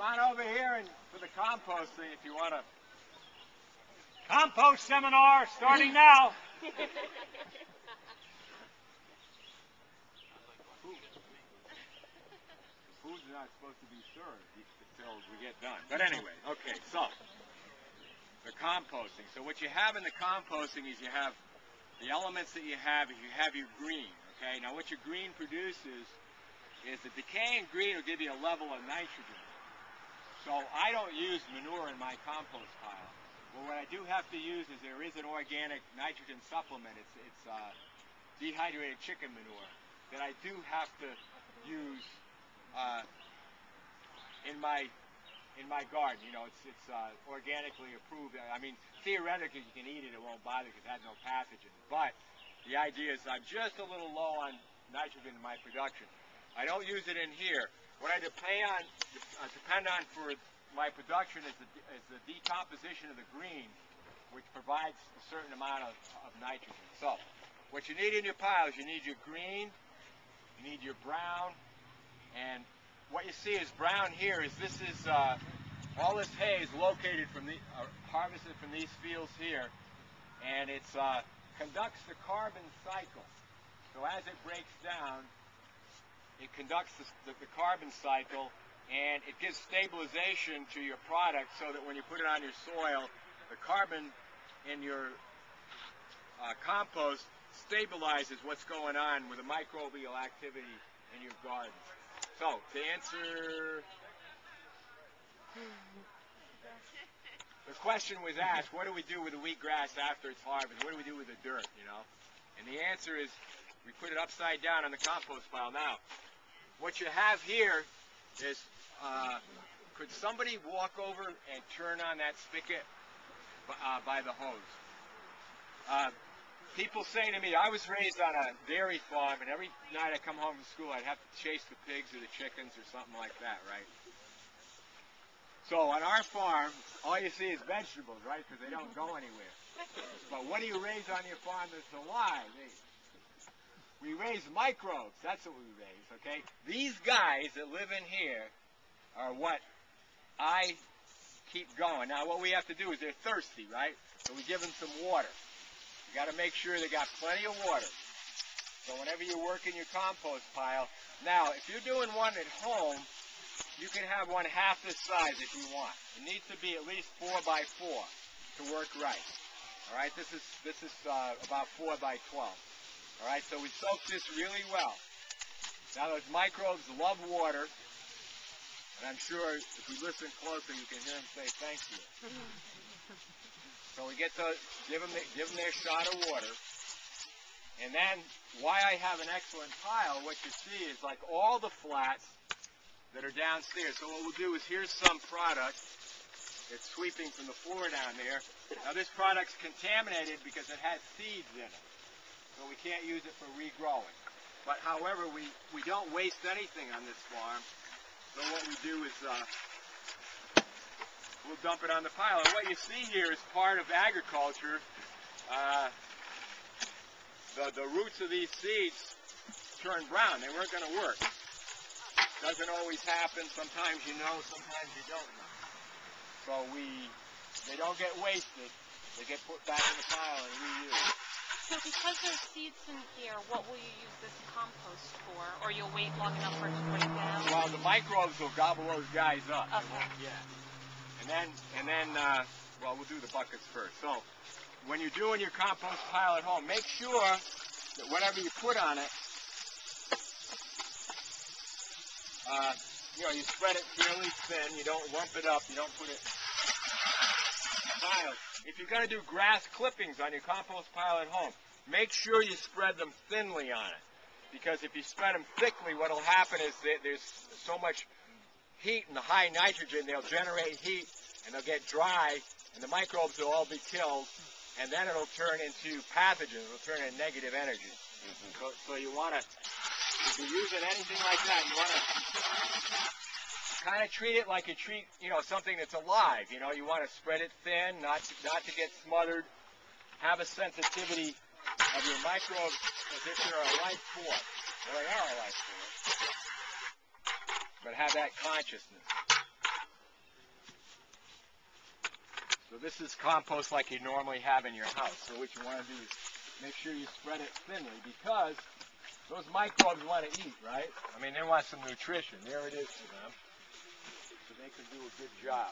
on over here and for the composting if you want to. Compost seminar starting now. Food's not supposed to be served until we get done. But anyway, okay, so the composting. So what you have in the composting is you have the elements that you have your green, okay? Now what your green produces is the decaying green will give you a level of nitrogen. So I don't use manure in my compost pile. Well, what I do have to use is there is an organic nitrogen supplement. It's dehydrated chicken manure that I do have to use in my garden. You know, it's organically approved. I mean, theoretically you can eat it; it won't bother because it has no pathogens. But the idea is I'm just a little low on nitrogen in my production. I don't use it in here. What I depend on for my production is the decomposition of the green, which provides a certain amount of nitrogen. So, what you need in your piles, you need your green, you need your brown, and what you see is brown here is all this hay is located from harvested from these fields here, and it conducts the carbon cycle. So as it breaks down, it conducts the carbon cycle, and it gives stabilization to your product so that when you put it on your soil, the carbon in your compost stabilizes what's going on with the microbial activity in your garden. So, to answer, the question was asked, what do we do with the wheatgrass after it's harvested? What do we do with the dirt, you know? And the answer is, we put it upside down on the compost pile. Now, what you have here is, could somebody walk over and turn on that spigot by the hose? People say to me, I was raised on a dairy farm, and every night I come home from school, I'd have to chase the pigs or the chickens or something like that, right? So on our farm, all you see is vegetables, right? Because they don't go anywhere. But what do you raise on your farm that's alive? We raise microbes. That's what we raise, okay? These guys that live in here are what I keep going. Now, what we have to do is they're thirsty, right? So we give them some water. You got to make sure they got plenty of water. So whenever you're working your compost pile, now, if you're doing one at home, you can have one half this size if you want. It needs to be at least 4 by 4 to work right. All right, this is about 4 by 12. All right, so we soak this really well. Now those microbes love water, and I'm sure if you listen closer, you can hear them say thank you. So we get to give them their shot of water, and then why I have an excellent pile, what you see is like all the flats that are downstairs. So what we'll do is here's some product. It's sweeping from the floor down there. Now this product's contaminated because it has seeds in it. So we can't use it for regrowing. But however, we don't waste anything on this farm. So what we do is we'll dump it on the pile. And what you see here is part of agriculture. The roots of these seeds turn brown. They weren't going to work. Doesn't always happen. Sometimes you know, sometimes you don't know. So they don't get wasted. They get put back in the pile and reused. So because there's seeds in here, what will you use this compost for? Or you'll wait long enough for it to break down? Well, the microbes will gobble those guys up. Okay. Yeah. And then, well, we'll do the buckets first. So when you're doing your compost pile at home, make sure that whatever you put on it, you spread it fairly thin. You don't lump it up. You don't put it in a pile. If you're going to do grass clippings on your compost pile at home, make sure you spread them thinly on it. Because if you spread them thickly, what will happen is that there's so much heat and the high nitrogen, they'll generate heat and they'll get dry, and the microbes will all be killed, and then it'll turn into pathogens. It'll turn into negative energy. So you want to, if you're using anything like that, you want to kind of treat it like you treat, something that's alive. You want to spread it thin, not to get smothered. Have a sensitivity of your microbes as if they're a life force. Well, they are a life force. But have that consciousness. So this is compost like you normally have in your house. So what you want to do is make sure you spread it thinly because those microbes want to eat, right? I mean, they want some nutrition. There it is for them. So they can do a good job.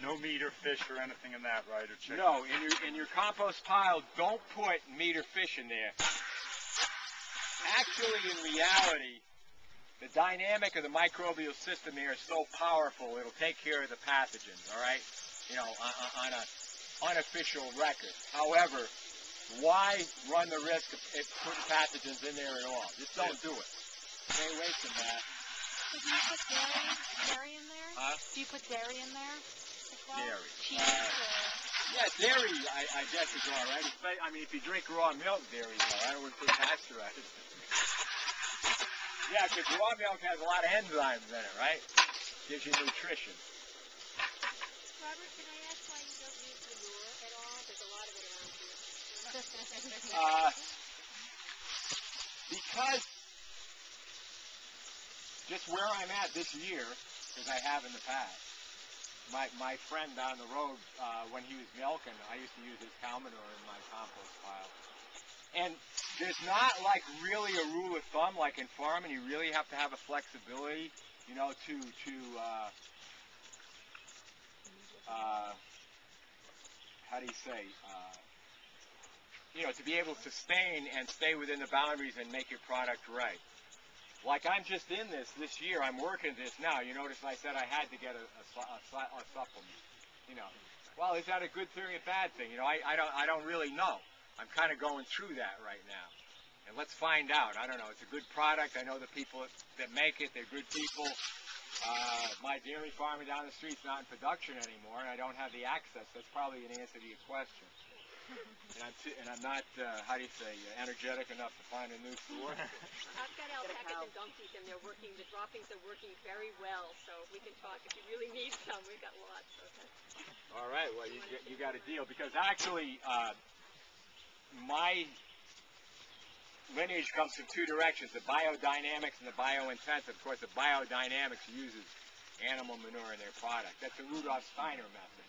No meat or fish or anything in that, right? Or chicken? No, in your compost pile, don't put meat or fish in there. Actually, in reality, the dynamic of the microbial system there is so powerful, it'll take care of the pathogens, all right? You know, on an unofficial record. However, why run the risk of putting pathogens in there at all? Just don't do it. Stay away from that. So do you put dairy in there? Huh? Do you put dairy in there as well? Dairy. Cheese or... Yeah, dairy, I guess is all right. I mean, if you drink raw milk, dairy's all right. I wouldn't put pasteurized. Yeah, because raw milk has a lot of enzymes in it, right? Gives you nutrition. Robert, can I ask why you don't use manure at all? There's a lot of it around here. Because just where I'm at this year, as I have in the past, my friend down the road, when he was milking, I used to use his cow manure in my compost pile. And there's not like really a rule of thumb like in farming. You really have to have a flexibility, you know, how do you say, you know, to be able to sustain and stay within the boundaries and make your product right. Like I'm just in this year, I'm working this now. You notice I said I had to get a supplement, you know. Well, is that a good thing or a bad thing? You know, I don't really know. I'm kind of going through that right now. And let's find out. I don't know. It's a good product. I know the people that make it. They're good people. My dairy farmer down the street's not in production anymore, and I don't have the access. That's probably an answer to your question. And I'm not, how do you say, energetic enough to find a new store. I've got alpacas and donkeys, and they're working. The droppings are working very well, so we can talk if you really need some. We've got lots. Okay. All right. Well, you got a deal because actually, my lineage comes from two directions: the biodynamics and the biointensive. Of course, the biodynamics uses animal manure in their product. That's the Rudolf Steiner method.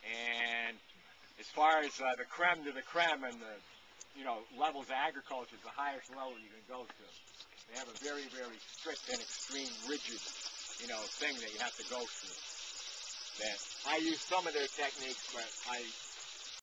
And as far as the creme de la creme and the, you know, levels of agriculture is the highest level you can go to. They have a very, very strict and extreme rigid, you know, thing that you have to go through. That I use some of their techniques, but I